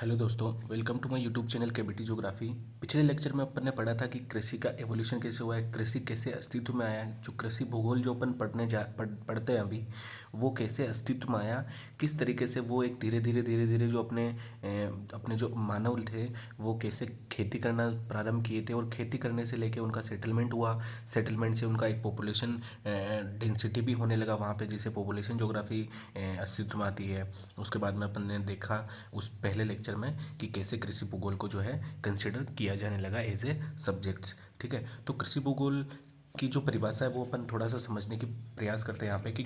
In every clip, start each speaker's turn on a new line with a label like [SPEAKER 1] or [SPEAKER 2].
[SPEAKER 1] Hello दोस्तों, welcome to my YouTube channel KBT geography. पिछले lecture में अपन ने पढ़ा था कि कृषि का एवोल्यूशन कैसे हुआ है, कृषि कैसे अस्तित्व में आया है। जो कृषि भूगोल जो अपन पढ़ते हैं अभी, वो कैसे अस्तित्व में आया, किस तरीके से वो एक धीरे धीरे जो अपने जो मानव थे वो कैसे खेती करना प्रारंभ किए थे, और खेती करने से लेके उनका सेटलमेंट हुआ। सेटलमेंट से उनका एक पॉपुलेशन डेंसिटी भी होने लगा वहाँ पे, जिसे पॉपुलेशन ज्योग्राफी अस्तित्व में आती है। उसके बाद में अपन ने देखा उस पहले लेक्चर में कि कैसे कृषि भूगोल को जो है कंसिडर किया जाने लगा एज ए सब्जेक्ट्स। ठीक है, तो कृषि भूगोल की जो परिभाषा है वो अपन थोड़ा सा समझने की प्रयास करते हैं यहाँ पे कि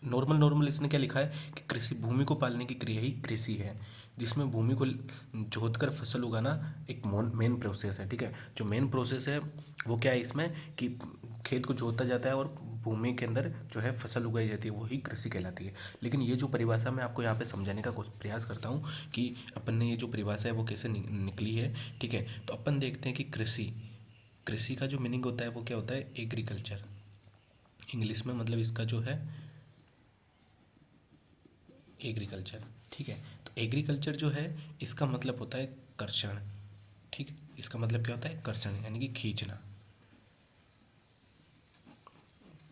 [SPEAKER 1] नॉर्मल इसने क्या लिखा है कि कृषि भूमि को पालने की क्रिया ही कृषि है, जिसमें भूमि को जोत कर फसल उगाना एक मेन प्रोसेस है। ठीक है, जो मेन प्रोसेस है वो क्या है इसमें कि खेत को जोता जाता है और भूमि के अंदर जो है फसल उगाई जाती है, वही कृषि कहलाती है। लेकिन ये जो परिभाषा मैं आपको यहाँ पे समझाने का प्रयास करता हूँ कि अपन ने ये जो परिभाषा है वो कैसे निकली है। ठीक है, तो अपन देखते हैं कि कृषि कृषि का जो मीनिंग होता है वो क्या होता है, एग्रीकल्चर। इंग्लिश में मतलब इसका जो है एग्रीकल्चर। ठीक है, तो एग्रीकल्चर जो है इसका मतलब होता है कर्षण। ठीक है, इसका मतलब क्या होता है, कर्षण यानी कि खींचना,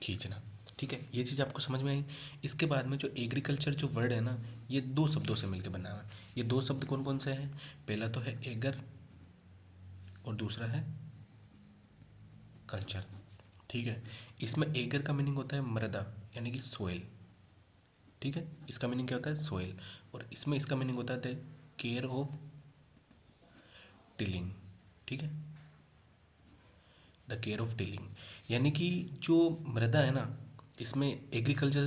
[SPEAKER 1] खींचना। ठीक है, ये चीज़ आपको समझ में आई। इसके बाद में जो एग्रीकल्चर जो वर्ड है ना, ये दो शब्दों से मिलकर बना हुआ है। ये दो शब्द कौन कौन से हैं, पहला तो है एगर और दूसरा है कल्चर। ठीक है, इसमें एगर का मीनिंग होता है मृदा यानी कि सोइल। ठीक है, इसका मीनिंग क्या होता है, सोइल। और इसमें इसका मीनिंग होता है केयर ऑफ टिलिंग। ठीक है, द केयर ऑफ टिलिंग, यानी कि जो मृदा है ना, इसमें एग्रीकल्चर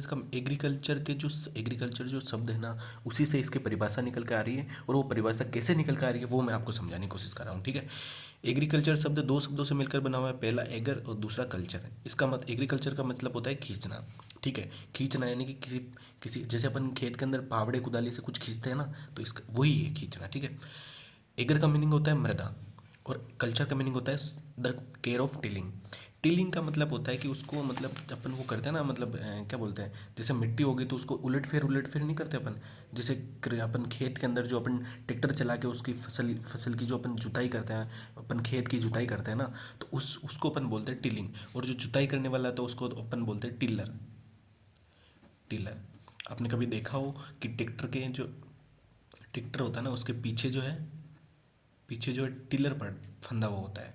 [SPEAKER 1] जो शब्द है ना, उसी से इसकी परिभाषा निकल के आ रही है। और वो परिभाषा कैसे निकल के आ रही है वो मैं आपको समझाने की कोशिश कर रहा हूँ। ठीक है, एग्रीकल्चर शब्द दो शब्दों से मिलकर बना हुआ है, पहला एगर और दूसरा कल्चर है। इसका एग्रीकल्चर का मतलब होता है खींचना। ठीक है, खींचना यानी कि किसी किसी जैसे अपन खेत के अंदर फावड़े कुदाली से कुछ खींचते हैं ना, तो इसका वही है खींचना। ठीक है, एगर का मीनिंग होता है मृदा और कल्चर का मीनिंग होता है the care of tilling. Tilling का मतलब होता है कि उसको मतलब अपन वो करते हैं ना, मतलब क्या बोलते हैं, जैसे मिट्टी होगी तो उसको उलट फेर नहीं करते अपन। जैसे अपन खेत के अंदर जो अपन ट्रैक्टर चला के उसकी फसल की जो अपन जुताई करते हैं, अपन खेत की जुताई करते हैं ना, तो उसको अपन बोलते हैं टिलिंग। और जो जुताई करने वाला तो उसको अपन बोलते हैं टिलर। टिलर, आपने कभी देखा हो कि ट्रैक्टर होता है ना, उसके पीछे जो है टिलर पर फंदा हुआ होता है,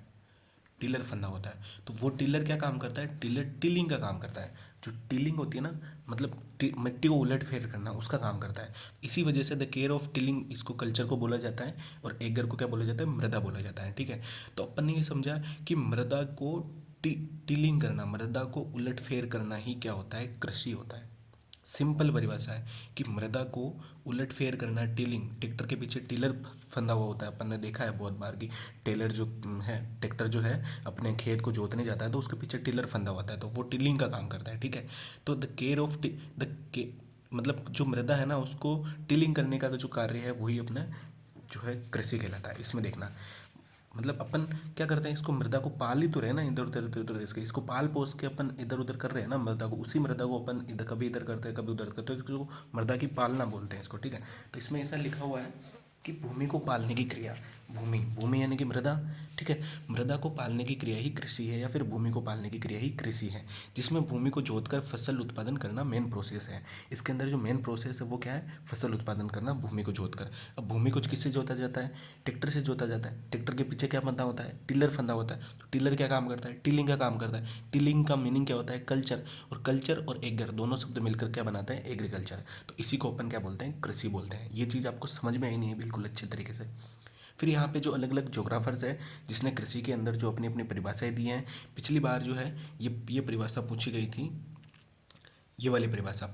[SPEAKER 1] टिलर फंदा होता है। तो वो टिलर क्या काम करता है, टिलर टिलिंग का काम करता है। जो टिलिंग होती है ना, मतलब मिट्टी को उलट फेर करना, उसका काम करता है। इसी वजह से द केयर ऑफ टिलिंग इसको कल्चर को बोला जाता है, और एगर को क्या बोला जाता है, मृदा बोला जाता है। ठीक है, तो अपन ने ये समझा कि मृदा को टिलिंग करना, मृदा को उलट फेर करना ही क्या होता है, कृषि होता है। सिंपल परिभाषा है कि मृदा को उलट फेर करना, टिलिंग। ट्रैक्टर के पीछे टिलर फंदा हुआ होता है, अपन ने देखा है बहुत बार कि टेलर जो है, ट्रैक्टर जो है अपने खेत को जोतने जाता है तो उसके पीछे टिलर फंदा होता है, तो वो टिलिंग का काम करता है। ठीक है, तो द केयर ऑफ द के मतलब जो मृदा है ना, उसको टिलिंग करने का जो कार्य है वही अपना जो है कृषि कहलाता है। इसमें देखना, मतलब अपन क्या करते हैं, इसको मृदा को पाल ही तो रहे ना, इधर उधर इसको पाल पोस के अपन इधर उधर कर रहे हैं ना मृदा को। उसी मृदा को अपन इधर कभी इधर करते हैं कभी उधर करते हैं, तो इसको मृदा की पालना बोलते हैं इसको। ठीक है, तो इसमें ऐसा लिखा हुआ है कि भूमि को पालने की क्रिया, भूमि भूमि यानी कि मृदा। ठीक है, मृदा को पालने की क्रिया ही कृषि है, या फिर भूमि को पालने की क्रिया ही कृषि है, जिसमें भूमि को जोतकर फसल उत्पादन करना मेन प्रोसेस है। इसके अंदर जो मेन प्रोसेस है वो क्या है, फसल उत्पादन करना भूमि को जोतकर। अब भूमि को किससे जोता जाता है, ट्रैक्टर से जोता जाता है। ट्रैक्टर के पीछे क्या बंधा होता है, टिलर फंदा होता है। तो टिलर क्या काम करता है, टिलिंग का काम करता है। टिलिंग का मीनिंग क्या होता है, कल्चर। और कल्चर और एगर दोनों शब्द मिलकर क्या बनाते हैं, एग्रीकल्चर। तो इसी को अपन क्या बोलते हैं, कृषि बोलते हैं। ये चीज़ आपको समझ में आई नहीं है बिल्कुल अच्छे तरीके से। फिर यहाँ पे जो अलग अलग जोग्राफर्स है जिसने कृषि के अंदर जो अपनी अपनी परिभाषाएं दी हैं, पिछली बार जो है ये परिभाषा पूछी गई थी, ये वाली परिभाषा,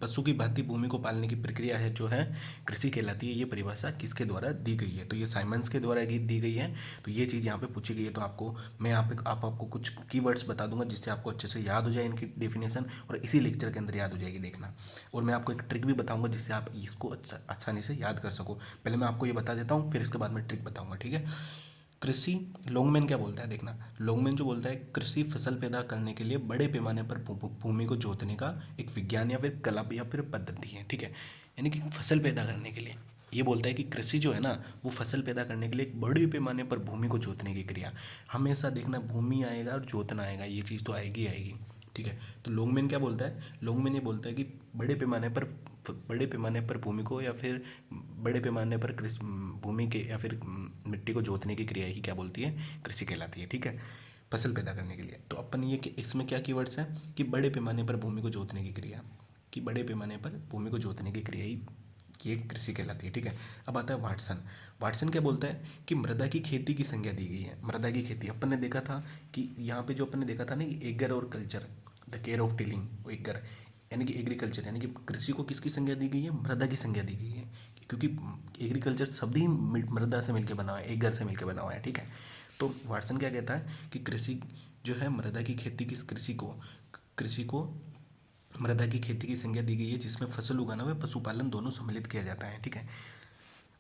[SPEAKER 1] पशु की भांति भूमि को पालने की प्रक्रिया है जो है कृषि कहलाती है। ये परिभाषा किसके द्वारा दी गई है, तो ये साइमंस के द्वारा दी गई है। तो ये चीज़ यहाँ पे पूछी गई है। तो मैं यहाँ पे आपको कुछ कीवर्ड्स बता दूंगा जिससे आपको अच्छे से याद हो जाए इनकी डेफिनेशन, और इसी लेक्चर के अंदर याद हो जाएगी, देखना। और मैं आपको एक ट्रिक भी बताऊंगा जिससे आप इसको आसानी से याद कर सको। पहले मैं आपको ये बता देता हूँ, फिर इसके बाद में ट्रिक बताऊंगा। ठीक है, कृषि, लॉन्गमैन क्या बोलता है, देखना। लॉन्गमैन जो बोलता है, कृषि फसल पैदा करने के लिए बड़े पैमाने पर भूमि को जोतने का एक विज्ञान या फिर कला या फिर पद्धति है। ठीक है, यानी कि फसल पैदा करने के लिए ये बोलता है कि कृषि जो है ना वो फसल पैदा करने के लिए एक बड़े पैमाने पर भूमि को जोतने की क्रिया। हमेशा देखना भूमि आएगा और जोतना आएगा, ये चीज़ तो आएगी ही आएगी। ठीक है, तो लॉन्गमैन क्या बोलता है, लॉन्गमैन ये बोलता है कि बड़े पैमाने पर भूमि को या फिर बड़े पैमाने पर भूमि के या फिर मिट्टी को जोतने की क्रिया ही क्या बोलती है, कृषि कहलाती है। ठीक है, फसल पैदा करने के लिए। तो अपन ये कि इसमें क्या कीवर्ड्स हैं कि बड़े पैमाने पर भूमि को जोतने की क्रिया, कि बड़े पैमाने पर भूमि को जोतने की क्रिया ही ये कृषि कहलाती है। ठीक है, अब आता है वाटसन। वाटसन क्या बोलता है कि मृदा की खेती की संज्ञा दी गई है। मृदा की खेती अपन ने देखा था कि यहाँ पे जो अपन ने देखा था ना कि एगर और culture, the care of tilling, एगर यानी कि एग्रीकल्चर यानी कि कृषि को किसकी संज्ञा दी गई है, मृदा की संज्ञा दी गई है। क्योंकि एग्रीकल्चर शब्द ही मृदा से मिलकर बना हुआ है, एगर से मिलकर बना हुआ है। ठीक है, तो वाटसन क्या कहता है कि कृषि जो है मृदा की खेती की कृषि को मृदा की खेती की संज्ञा दी गई है जिसमें फसल उगाना व पशुपालन दोनों सम्मिलित किया जाता है। ठीक है,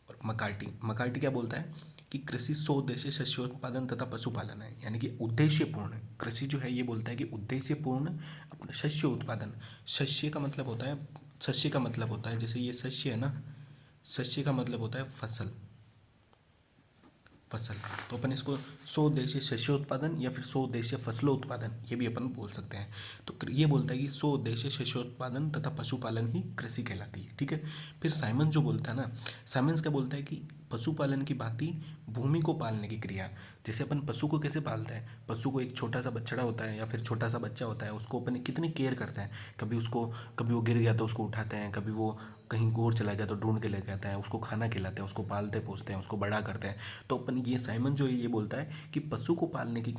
[SPEAKER 1] और मकार्टी क्या बोलता है कि कृषि स्वउद्देश्य शस्योत्पादन तथा पशुपालन है। यानी कि उद्देश्यपूर्ण कृषि जो है ये बोलता है कि उद्देश्यपूर्ण अपना शस्य उत्पादन। शस्य का मतलब होता है जैसे ये शस्य है ना, शस्य का मतलब होता है फसल। तो अपन इसको स्वदेशीय शस्योत्पादन या फिर स्वदेशीय फसलों उत्पादन ये भी अपन बोल सकते हैं। तो ये बोलता है कि स्वदेशीय शस्योत्पादन तथा पशुपालन ही कृषि कहलाती है। ठीक है, फिर साइमन जो बोलता है ना, साइमन्स क्या बोलता है कि पशुपालन की भांति भूमि को पालने की क्रिया। जैसे अपन पशु को कैसे पालते हैं, पशु को एक छोटा सा बछड़ा होता है या फिर छोटा सा बच्चा होता है, उसको अपन कितनी केयर करते हैं। कभी वो गिर गया तो उसको उठाते हैं, कभी वो कहीं और चला गया तो ढूंढ के लेके आते हैं, उसको खाना खिलाते हैं, उसको पालते पोसते हैं, उसको बड़ा करते हैं। तो अपन ये साइमन जो है ये बोलता है कि पशु को पालने की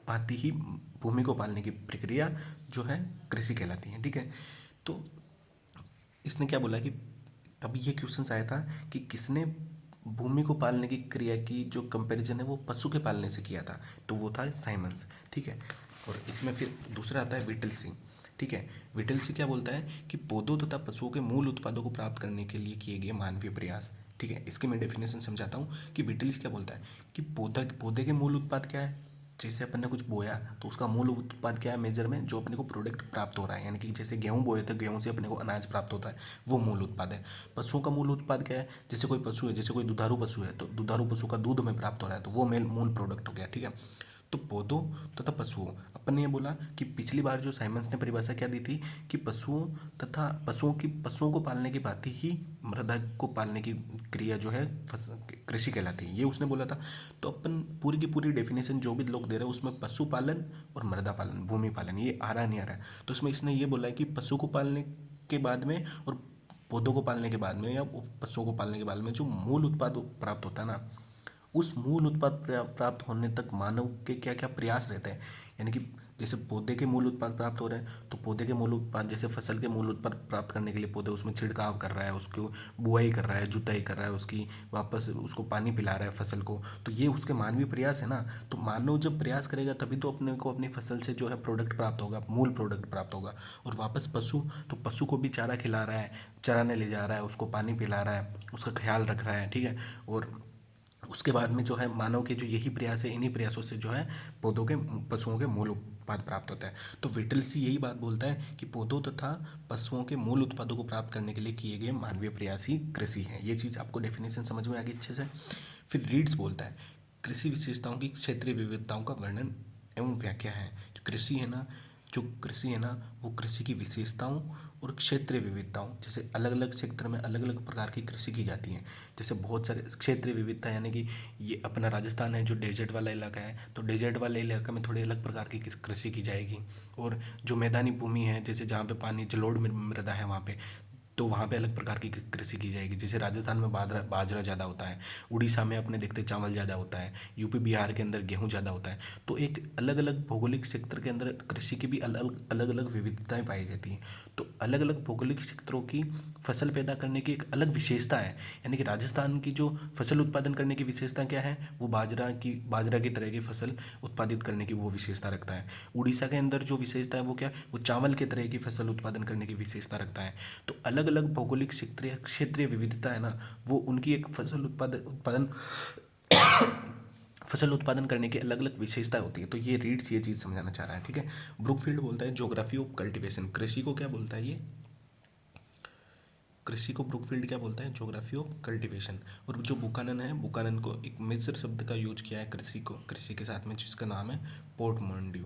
[SPEAKER 1] भांति ही भूमि को पालने की प्रक्रिया जो है कृषि कहलाती है। ठीक है, तो इसने क्या बोला कि अब ये क्वेश्चन आया था कि किसने भूमि को पालने की क्रिया की जो कंपैरिजन है वो पशु के पालने से किया था, तो वो था साइमन्स। ठीक है, और इसमें फिर दूसरा आता है विटलसी। ठीक है, विटलसी क्या बोलता है कि पौधों तथा पशुओं के मूल उत्पादों को प्राप्त करने के लिए किए गए मानवीय प्रयास। ठीक है, इसकी मैं डेफिनेशन समझाता हूँ कि विटलसी क्या बोलता है कि पौधे के मूल उत्पाद क्या है। जैसे अपन ने कुछ बोया तो उसका मूल उत्पाद क्या है मेजर में, जो अपने को प्रोडक्ट प्राप्त हो रहा है, यानी कि जैसे गेहूं बोए तो गेहूं से अपने को अनाज प्राप्त होता है, वो मूल उत्पाद है। पशुओं का मूल उत्पाद क्या है, जैसे कोई पशु है, जैसे कोई दुधारू पशु है तो दुधारू पशु का दूध हमें प्राप्त हो रहा है, तो वो मेल मूल प्रोडक्ट हो गया। ठीक है, तो पौधों तथा पशुओं, अपन ने ये बोला कि पिछली बार जो साइमन्स ने परिभाषा क्या दी थी कि पशुओं को पालने की बात ही मृदा को पालने की क्रिया जो है कृषि कहलाती है, ये उसने बोला था। तो अपन पूरी की पूरी डेफिनेशन जो भी लोग दे रहे हैं उसमें पशुपालन और मृदा पालन, भूमि पालन ये आ रहा नहीं आ रहा है। तो इसमें इसने ये बोला है कि पशु को पालने के बाद में और पौधों को पालने के बाद में या पशुओं को पालने के बाद में जो मूल उत्पाद प्राप्त होता है ना, उस मूल उत्पाद प्राप्त होने तक मानव के क्या क्या प्रयास रहते हैं। यानी कि जैसे पौधे के मूल उत्पाद प्राप्त हो रहे हैं तो पौधे के मूल उत्पाद, जैसे फसल के मूल उत्पाद प्राप्त करने के लिए पौधे उसमें छिड़काव कर रहा है, उसको बुआई कर रहा है, जुताई कर रहा है, उसकी वापस उसको पानी पिला रहा है फसल को, तो ये उसके मानवीय प्रयास है ना। तो मानव जब प्रयास करेगा तभी तो अपने को अपनी फसल से जो है प्रोडक्ट प्राप्त होगा, मूल प्रोडक्ट प्राप्त होगा। और वापस पशु को भी चारा खिला रहा है, चराने ले जा रहा है, उसको पानी पिला रहा है, उसका ख्याल रख रहा है। ठीक है, और उसके बाद में जो है मानव के जो यही प्रयास है, इन्हीं प्रयासों से जो है पौधों के पशुओं के मूल उत्पाद प्राप्त होता है। तो विटलसी यही बात बोलता है कि पौधों तथा पशुओं के मूल उत्पादों को प्राप्त करने के लिए किए गए मानवीय प्रयास ही कृषि है। ये चीज़ आपको डेफिनेशन समझ में आ गई अच्छे से। फिर रीड्स बोलता है कृषि विशेषताओं की क्षेत्रीय विविधताओं का वर्णन एवं व्याख्या है। जो कृषि है ना वो कृषि की विशेषताओं और क्षेत्रीय विविधताओं, जैसे अलग अलग क्षेत्र में अलग अलग प्रकार की कृषि की जाती है। जैसे बहुत सारे क्षेत्रीय विविधता यानी कि ये अपना राजस्थान है जो डेजर्ट वाला इलाका है, तो डेजर्ट वाले इलाका में थोड़ी अलग प्रकार की कृषि की जाएगी। और जो मैदानी भूमि है जैसे जहाँ पे पानी जलोढ़ मृदा है वहाँ पे, तो वहाँ पे अलग प्रकार की कृषि की जाएगी। जैसे राजस्थान में बाजरा ज़्यादा होता है, उड़ीसा में अपने देखते चावल ज़्यादा होता है, यूपी बिहार के अंदर गेहूँ ज़्यादा होता है। तो एक अलग अलग भौगोलिक क्षेत्र के अंदर कृषि की भी अलग अलग विविधताएं पाई जाती हैं। तो अलग अलग भौगोलिक क्षेत्रों की फसल पैदा करने की एक अलग विशेषता है। यानी कि राजस्थान की जो फसल उत्पादन करने की विशेषता क्या है, वो बाजरा की तरह की फसल उत्पादित करने की वो विशेषता रखता है। उड़ीसा के अंदर जो विशेषता है वो क्या, वो चावल के तरह की फसल उत्पादन करने की विशेषता रखता है। तो अलग अलग भौगोलिक क्षेत्रीय विविधता है ना, वो उनकी एक फसल उत्पादन करने की अलग अलग विशेषता होती है। तो ये रीड्स ये चीज़ समझाना चाह रहा है। ठीक है, ब्रुकफील्ड बोलता है ज्योग्राफी ऑफ कल्टीवेशन, कृषि को क्या बोलता है ये, कृषि को ब्रुकफील्ड क्या बोलता है, ज्योग्राफी ऑफ कल्टीवेशन। और जो बुकानन है, बुकानन को एक मिस्र शब्द का यूज किया है कृषि के साथ में, जिसका नाम है पोर्टमांडियू।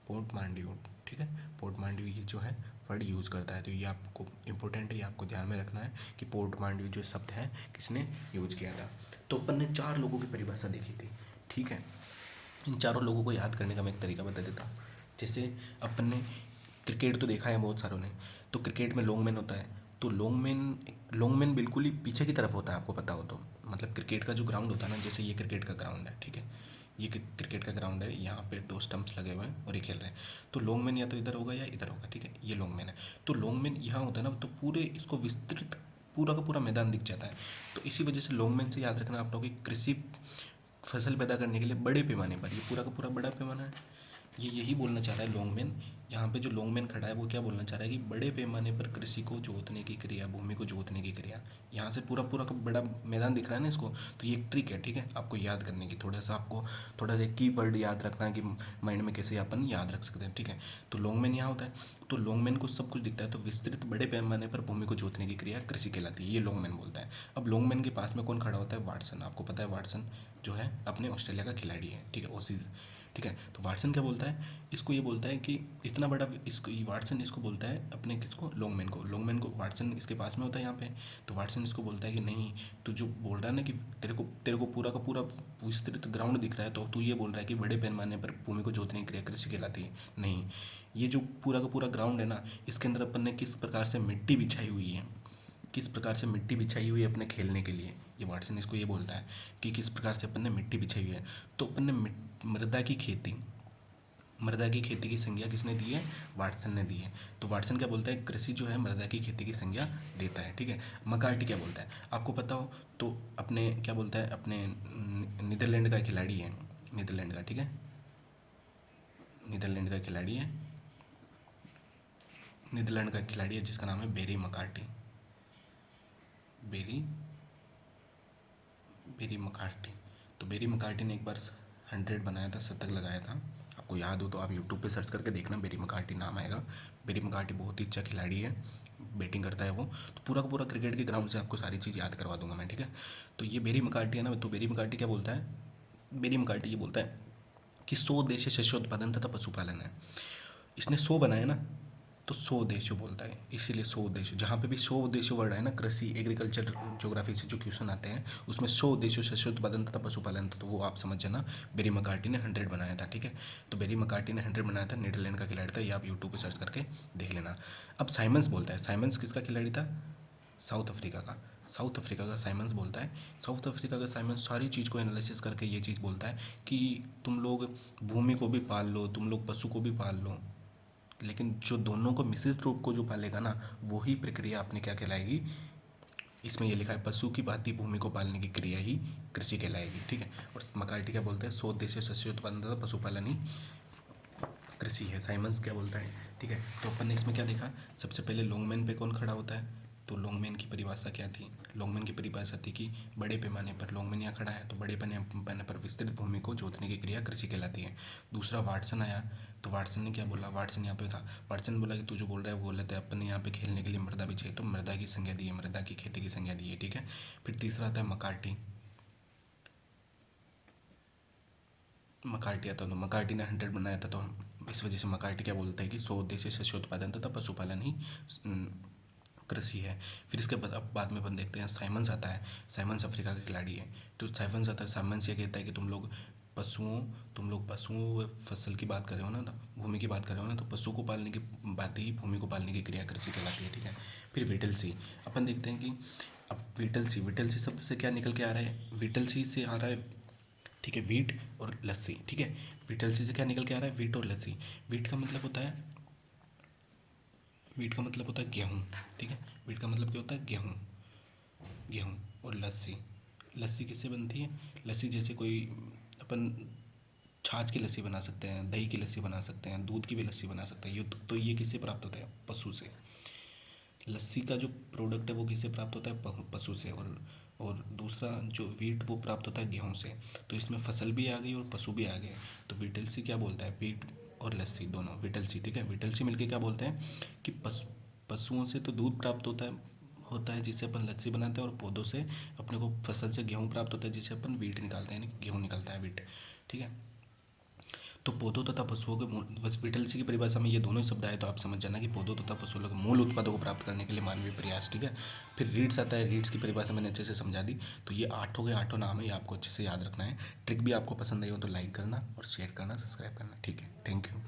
[SPEAKER 1] पोर्टमांडियू, ठीक है, पोर्टमांडियू ये जो है वर्ड यूज़ करता है। तो ये आपको इंपॉर्टेंट है, ये आपको ध्यान में रखना है कि पोर्टमांडियू जो शब्द है किसने यूज किया था। तो अपन ने 4 लोगों की परिभाषा देखी थी, ठीक है। इन चारों लोगों को याद करने का मैं एक तरीका बता देता हूँ। जैसे अपन ने क्रिकेट तो देखा है बहुत सारों ने, तो क्रिकेट में लॉन्गमैन होता है। तो लॉन्गमैन बिल्कुल ही पीछे की तरफ होता है, आपको पता हो तो। मतलब क्रिकेट का जो ग्राउंड होता है ना, जैसे ये क्रिकेट का ग्राउंड है, ठीक है, ये क्रिकेट का ग्राउंड है, यहाँ पे 2 स्टंप्स लगे हुए हैं और ये खेल रहे हैं। तो लॉन्गमैन या तो इधर होगा या इधर होगा, ठीक है, ये लॉन्गमैन है। तो लॉन्गमैन यहाँ होता है ना, तो पूरे इसको विस्तृत पूरा का पूरा मैदान दिख जाता है। तो इसी वजह से लॉन्गमैन से याद रखना आप लोग कि कृषि फसल पैदा करने के लिए बड़े पैमाने पर, ये पूरा का पूरा बड़ा पैमाना है, ये यही बोलना चाह रहा है लॉन्गमैन। यहाँ पे जो लॉन्गमैन खड़ा है वो क्या बोलना चाह रहा है कि बड़े पैमाने पर कृषि को जोतने की क्रिया, भूमि को जोतने की क्रिया। यहाँ से पूरा पूरा का बड़ा मैदान दिख रहा है ना इसको, तो ये एक ट्रिक है, ठीक है, आपको याद करने की। थोड़ा सा की वर्ड याद रखना है कि माइंड में कैसे अपन याद रख सकते हैं, ठीक है। तो लॉन्गमैन यहाँ होता है, तो लॉन्गमैन को सब कुछ दिखता है, तो विस्तृत बड़े पैमाने पर भूमि को जोतने की क्रिया कृषि कहलाती है, ये लॉन्गमैन बोलता है। अब लॉन्गमैन के पास में कौन खड़ा होता है, वाटसन। आपको पता है वाटसन जो है अपने ऑस्ट्रेलिया का खिलाड़ी है, ठीक है, ओसीज, ठीक है। तो वाटसन क्या बोलता है, इसको ये बोलता है कि इतना बड़ा, इसको वाटसन इसको बोलता है अपने किसको, लॉन्गमैन को वाटसन इसके पास में होता है यहाँ पे। तो वाटसन इसको बोलता है कि नहीं, तू जो बोल रहा है ना कि तेरे को पूरा का पूरा विस्तृत ग्राउंड दिख रहा है, तो तू ये बोल रहा है कि बड़े पैमाने पर भूमि को जोतने की क्रिया कृषि कहलाती है। नहीं, ये जो पूरा का पूरा ग्राउंड है ना, इसके अंदर अपन ने किस प्रकार से मिट्टी बिछाई हुई है, किस प्रकार से मिट्टी बिछाई हुई है अपने खेलने के लिए, ये वाटसन इसको ये बोलता है कि किस प्रकार से अपन ने मिट्टी बिछाई हुई है। तो अपन ने मृदा की खेती की संज्ञा किसने दी है, वाटसन ने दी है। तो वाटसन क्या बोलता है, कृषि जो है मृदा की खेती की संज्ञा देता है, ठीक है। मकार्टी क्या बोलता है, आपको पता हो तो, अपने क्या बोलता है, अपने नीदरलैंड का खिलाड़ी है, नीदरलैंड का, ठीक है, नीदरलैंड का खिलाड़ी है, नीदरलैंड का खिलाड़ी है जिसका नाम है बेरी मकार्टी, बेरी बेरी मकार्टी। तो बेरी मकार्टी ने एक बार 100 बनाया था, शतक लगाया था। आपको याद हो तो आप यूट्यूब पे सर्च करके देखना, बेरी मकार्टी नाम आएगा। बेरी मकार्टी बहुत ही अच्छा खिलाड़ी है, बैटिंग करता है वो। तो पूरा का पूरा क्रिकेट के ग्राउंड से आपको सारी चीज़ याद करवा दूंगा मैं, ठीक है। तो ये बेरी मकार्टी है ना, तो बेरी मकार्टी क्या बोलता है, बेरी मकार्टी ये बोलता है कि 100 उद्देश्य शस्योत्पादन तथा पशुपालन है। इसने 100 बनाए ना, तो 100 उद्देश्य बोलता है, इसीलिए 100 उद्देश्य। जहाँ पे भी 100 उद्देश्य वर्ड है ना, कृषि एग्रीकल्चर ज्योग्राफी से जो क्वेश्चन आते हैं उसमें 100 उद्देश्य शस्य उत्पादन तथा पशुपालन, तो वो आप समझ जाना। बेरी मकार्टी ने 100 बनाया था, ठीक है। तो बेरी मकार्टी ने 100 बनाया था, नीदरलैंड का खिलाड़ी था, ये आप यूट्यूब पर सर्च करके देख लेना। अब साइमंस बोलता है, साइमंस किसका खिलाड़ी था, साउथ अफ्रीका का, साउथ अफ्रीका का साइमंस बोलता है। साउथ अफ्रीका का साइमंस सारी चीज़ को एनालिसिस करके ये चीज़ बोलता है कि तुम लोग भूमि को भी पाल लो, तुम लोग पशु को भी पाल लो, लेकिन जो दोनों को मिश्रित रूप को जो पालेगा ना, वही प्रक्रिया अपने क्या कहलाएगी, इसमें ये लिखा है पशु की भांति भूमि को पालने की क्रिया ही कृषि कहलाएगी, ठीक है। और मकार्टी क्या बोलते हैं, 100 उद्देश्य शस्य उत्पादन तथा पशुपालन ही कृषि है। साइमंस क्या बोलता है, ठीक है। तो अपन ने इसमें क्या देखा, सबसे पहले लॉन्गमैन पे कौन खड़ा होता है, तो लॉन्गमैन की परिभाषा क्या थी, लॉन्गमैन की परिभाषा थी कि बड़े पैमाने पर, लॉन्गमैन यहाँ खड़ा है तो बड़े पैमाने पर विस्तृत भूमि को जोतने की क्रिया कृषि कहलाती है। दूसरा वाटसन आया, तो वाटसन ने क्या बोला, वाटसन यहाँ पे था, वाटसन बोला कि तू जो बोल रहा है वो गलत है, अपन ने यहाँ पे खेलने के लिए मृदा भी चाहिए, तो मृदा की संज्ञा दी है, मृदा की खेती की संज्ञा दी है, ठीक है। फिर तीसरा आता है मकार्टी, मकार्टी आता, तो मकार्टी ने 100 बनाया था, तो इस वजह से मकार्टी क्या बोलता है कि 100 उद्देश्य शस्य उत्पादन तथा पशुपालन ही कृषि है। फिर इसके बाद अब बाद में अपन देखते हैं साइमंस आता है, साइमंस अफ्रीका का खिलाड़ी है। तो साइमंस आता है, साइमंस ये कहता है कि तुम लोग पशुओं व फसल की बात कर रहे हो ना, तो भूमि की बात कर रहे हो ना, तो पशु को पालने की बात ही भूमि को पालने की क्रिया कृषि कहलाती है, ठीक है। फिर विटलसी, अपन देखते हैं कि अब विटलसी शब्द से क्या निकल के आ रहा है, विटलसी से आ रहा है, ठीक है, वीट और लस्सी, ठीक है। विटलसी से क्या निकल के आ रहा है, वीट और लस्सी। वीट का मतलब होता है, वीट का मतलब होता है गेहूँ, ठीक है, वीट का मतलब क्या होता है, गेहूँ, गेहूँ। और लस्सी, लस्सी किससे बनती है, लस्सी जैसे कोई अपन छाछ की लस्सी बना सकते हैं, दही की लस्सी बना सकते हैं, दूध की भी लस्सी बना सकते हैं, ये तो ये किससे प्राप्त होता है, पशु से। लस्सी का जो प्रोडक्ट है वो किससे प्राप्त होता है, पशु से। और दूसरा जो वीट वो प्राप्त होता है गेहूँ से। तो इसमें फसल भी आ गई और पशु भी आ गए। तो विटलसी क्या बोलता है, वीट और लस्सी दोनों, विटलसी, ठीक है। विटलसी मिलके क्या बोलते हैं कि पशुओं से तो दूध प्राप्त होता है जिससे अपन लस्सी बनाते हैं, और पौधों से अपने को फसल से गेहूँ प्राप्त होता है जिससे अपन वीट निकालते हैं, यानी कि गेहूँ निकलता है वीट। ठीक है। तो पौधों तथा पशुओं के बस विटलसी की परिभाषा में ये दोनों ही शब्द आए तो आप समझ जाना कि पौधों तथा पशुओं के मूल उत्पादों को प्राप्त करने के लिए मानवीय प्रयास। ठीक है। फिर रीड्स आता है, रीड्स की परिभाषा मैंने अच्छे से समझा दी। तो ये आठों के आठों नाम है, ये आपको अच्छे से याद रखना है। ट्रिक भी आपको पसंद आई हो तो लाइक करना और शेयर करना, सब्सक्राइब करना। ठीक है, थैंक यू।